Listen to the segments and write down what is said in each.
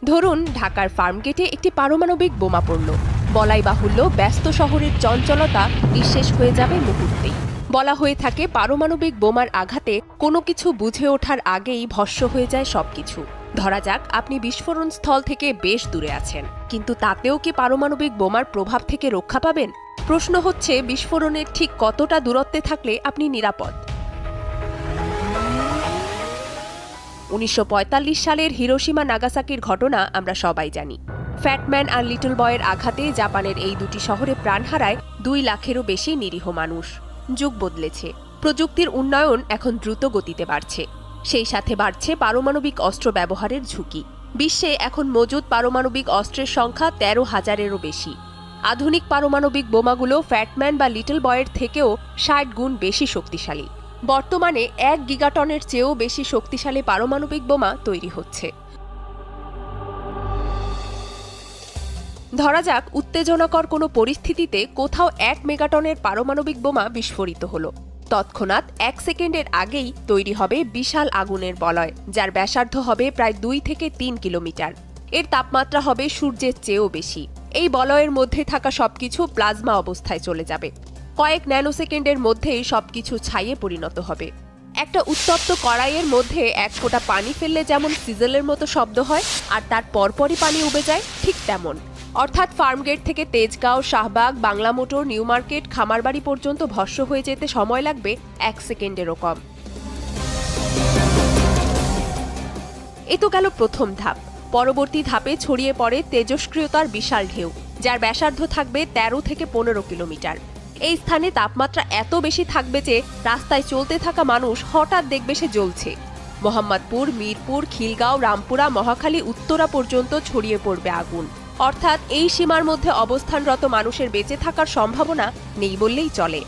ধরুন ঢাকার ফার্মগেটে একটি পারমাণবিক বোমা পড়ল। বলাই বাহুল্য ব্যস্ত শহরের চঞ্চলতা নিঃশেষ হয়ে যাবে মুহূর্তেই। বলা হয়ে থাকে পারমাণবিক বোমার আঘাতে কোনো কিছু বুঝে ওঠার আগেই ভস্ম হয়ে যায় সবকিছু। ধরা যাক আপনি বিস্ফোরণ স্থল থেকে বেশ দূরে আছেন, কিন্তু তাতেও কি পারমাণবিক বোমার প্রভাব থেকে রক্ষা পাবেন? প্রশ্ন হচ্ছে, বিস্ফোরণের ঠিক কতটা দূরত্বে থাকলে আপনি নিরাপদ? 1945 সালের হিরোশিমা নাগাসাকির ঘটনা আমরা সবাই জানি। ফ্যাটম্যান আর লিটল বয়ের আঘাতে জাপানের এই দুটি শহরে প্রাণ হারায় 2 লাখেরও বেশি নিরীহ মানুষ। যুগ বদলেছে, প্রযুক্তির উন্নয়ন এখন দ্রুত গতিতে বাড়ছে। সেই সাথে বাড়ছে পারমাণবিক অস্ত্র ব্যবহারের ঝুঁকি। বিশ্বে এখন মজুদ পারমাণবিক অস্ত্রের সংখ্যা 13,000-এরও বেশি। আধুনিক পারমাণবিক বোমাগুলো ফ্যাটম্যান বা লিটল বয়ের থেকেও 60 গুণ বেশি শক্তিশালী। বর্তমানে 1 গিগাটনের চেয়েও বেশি শক্তিশালী পারমাণবিক বোমা তৈরি হচ্ছে। ধরা যাক উত্তেজনাকর কোনো পরিস্থিতিতে কোথাও 1 মেগাটনের পারমাণবিক বোমা বিস্ফোরিত হলো। তৎক্ষণাৎ 1 সেকেন্ডের আগেই তৈরি হবে বিশাল আগুনের বলয়, যার ব্যাসার্ধ হবে প্রায় 2 থেকে 3 কিলোমিটার। এর তাপমাত্রা হবে সূর্যের চেয়েও বেশি। এই বলয়ের মধ্যে থাকা সবকিছু প্লাজমা অবস্থায় চলে যাবে। কয়েক ন্যানোসেকেন্ডের মধ্যেই সবকিছু ছাইয়ে পরিণত হবে। একটা উত্তপ্ত কড়াইয়ের মধ্যে 1 ফোঁটা পানি ফেললে যেমন সিজলের মতো শব্দ হয়, আর তার পরপরই পানি উবে যায়, ঠিক তেমন। অর্থাৎ ফার্মগেট থেকে Tejgaon, Shahbag, Bangla Motor, New Market, Khamarbari পর্যন্ত ভস্ম হয়ে যেতে সময় লাগবে 1 সেকেন্ডেরও কম। এ তো গেল প্রথম ধাপ। পরবর্তী ধাপে ছড়িয়ে পড়ে তেজস্ক্রিয়তার বিশাল ঢেউ, যার ব্যাসার্ধ থাকবে 13 থেকে 15 কিলোমিটার। এই স্থানে তাপমাত্রা এত বেশি থাকবে যে রাস্তায় চলতে থাকা মানুষ হঠাৎ দেখবে সে জ্বলছে। মোহাম্মদপুর, মিরপুর, খিলগাঁও, রামপুরা, মহাখালী, উত্তরা পর্যন্ত ছড়িয়ে পড়বে আগুন। অর্থাৎ এই সীমার মধ্যে অবস্থানরত মানুষের বেঁচে থাকার সম্ভাবনা নেই বললেই চলে।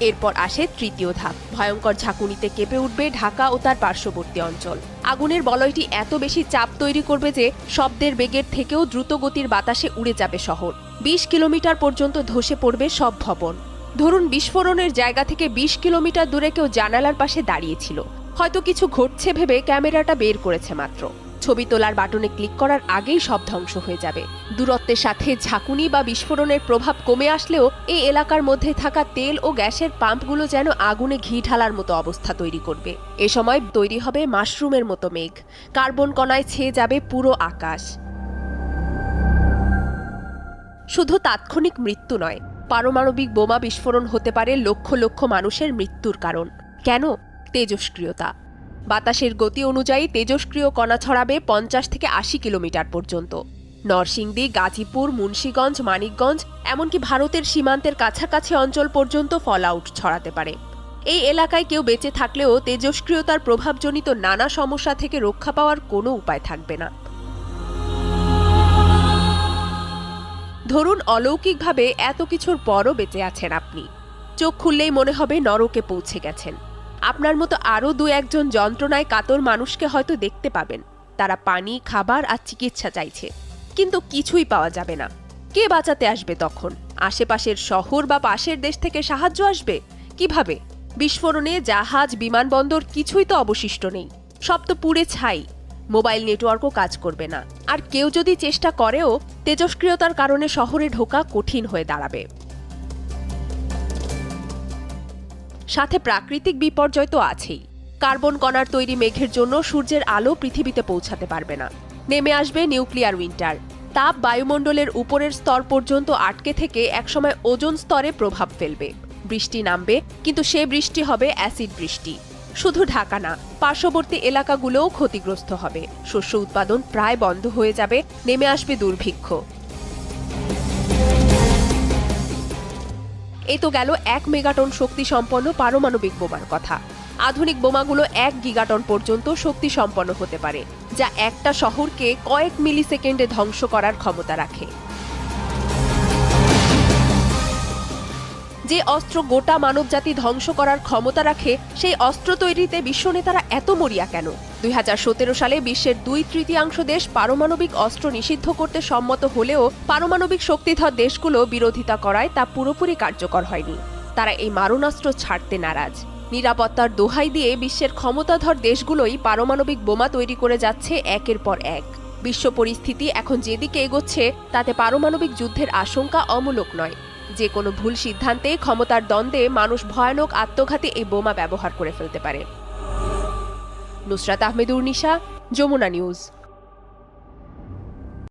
এরপর আসে তৃতীয় ধাপ। ভয়ঙ্কর ঝাঁকুনিতে কেঁপে উঠবে ঢাকা ও তার পার্শ্ববর্তী অঞ্চল। আগুনের বলয়টি এত বেশি চাপ তৈরি করবে যে শব্দের বেগের থেকেও দ্রুত গতির বাতাসে উড়ে যাবে শহর। 20 কিলোমিটার পর্যন্ত ধসে পড়বে সব ভবন। ধরুন বিস্ফোরণের জায়গা থেকে 20 কিলোমিটার দূরে কেউ জানালার পাশে দাঁড়িয়েছিল, হয়তো কিছু ঘটছে ভেবে ক্যামেরাটা বের করেছে মাত্র। ছবি তোলার বাটনে ক্লিক করার আগেই সব ধ্বংস হয়ে যাবে। দূরত্বের সাথে ঝাঁকুনি বা বিস্ফোরণের প্রভাব কমে আসলেও এই এলাকার মধ্যে থাকা তেল ও গ্যাসের পাম্পগুলো যেন আগুনে ঘি ঢালার মতো অবস্থা তৈরি করবে। এ সময় তৈরি হবে মাশরুমের মতো মেঘ। কার্বন কণায় ছেয়ে যাবে পুরো আকাশ। শুধু তাৎক্ষণিক মৃত্যু নয়, পারমাণবিক বোমা বিস্ফোরণ হতে পারে লক্ষ লক্ষ মানুষের মৃত্যুর কারণ। কেন? তেজস্ক্রিয়তা। বাতাসের গতি অনুযায়ী তেজস্ক্রিয় কণা ছড়াবে 50 থেকে 80 কিলোমিটার পর্যন্ত। নরসিংদী, গাজীপুর, মুন্সিগঞ্জ, মানিকগঞ্জ, এমনকি ভারতের সীমান্তের কাছাকাছি অঞ্চল পর্যন্ত ফলআউট ছড়াতে পারে। এই এলাকায় কেউ বেঁচে থাকলেও তেজস্ক্রিয়তার প্রভাবজনিত নানা সমস্যা থেকে রক্ষা পাওয়ার কোনো উপায় থাকবে না। ধরুন অলৌকিকভাবে এত কিছুর পরও বেঁচে আছেন আপনি। চোখ খুললেই মনে হবে নরকে পৌঁছে গেছেন। আপনার মতো আরও 2-1 জন যন্ত্রণায় কাতর মানুষকে হয়তো দেখতে পাবেন। তারা পানি, খাবার আর চিকিৎসা চাইছে, কিন্তু কিছুই পাওয়া যাবে না। কে বাঁচাতে আসবে তখন? আশেপাশের শহর বা পাশের দেশ থেকে সাহায্য আসবে কিভাবে? বিস্ফোরণে জাহাজ, বিমানবন্দর কিছুই তো অবশিষ্ট নেই, সব তো পুড়ে ছাই। মোবাইল নেটওয়ার্কও কাজ করবে না। আর কেউ যদি চেষ্টা করেও, তেজস্ক্রিয়তার কারণে শহরে ঢোকা কঠিন হয়ে দাঁড়াবে। সাথে প্রাকৃতিক বিপর্যয় তো আছেই। কার্বন কণার তৈরি মেঘের জন্য সূর্যের আলো পৃথিবীতে পৌঁছাতে পারবে না। নেমে আসবে নিউক্লিয়ার উইন্টার। তাপ বায়ুমণ্ডলের উপরের স্তর পর্যন্ত আটকে থেকে একসময় ওজোন স্তরে প্রভাব ফেলবে। বৃষ্টি নামবে, কিন্তু সে বৃষ্টি হবে অ্যাসিড বৃষ্টি। শুধু ঢাকা না, পার্শ্ববর্তী এলাকাগুলোও ক্ষতিগ্রস্ত হবে। শস্য উৎপাদন প্রায় বন্ধ হয়ে যাবে। নেমে আসবে দুর্ভিক্ষ। এ তো গেল 1 মেগাটন শক্তি সম্পন্ন পারমাণবিক বোমার কথা। আধুনিক বোমাগুলো 1 গিগাটন পর্যন্ত শক্তি সম্পন্ন হতে পারে, যা একটা শহরকে কয়েক মিলি সেকেন্ডে ধ্বংস করার ক্ষমতা রাখে। যে অস্ত্র গোটা মানবজাতি ধ্বংস করার ক্ষমতা রাখে, সেই অস্ত্র তৈরিতে বিশ্ব নেতারা এত মরিয়া কেন? 2017 সালে বিশ্বের 2/3 দেশ পারমাণবিক অস্ত্র নিষিদ্ধ করতে সম্মত হলেও পারমাণবিক শক্তিধর দেশগুলো বিরোধিতা করায় তা পুরোপুরি কার্যকর হয়নি। তারা এই মারণাস্ত্র ছাড়তে নারাজ। নিরাপত্তার দোহাই দিয়ে বিশ্বের ক্ষমতাধর দেশগুলোই পারমাণবিক বোমা তৈরি করে যাচ্ছে একের পর এক। বিশ্ব পরিস্থিতি এখন যেদিকে এগোচ্ছে তাতে পারমাণবিক যুদ্ধের আশঙ্কা অমূলক নয়। যে কোনো ভুল সিদ্ধান্তে ক্ষমতার দ্বন্দ্বে মানুষ ভয়ানক আত্মঘাতী এই বোমা ব্যবহার করে ফেলতে পারে। নুসরাত আহমেদ উর্নিশা, যমুনা নিউজ।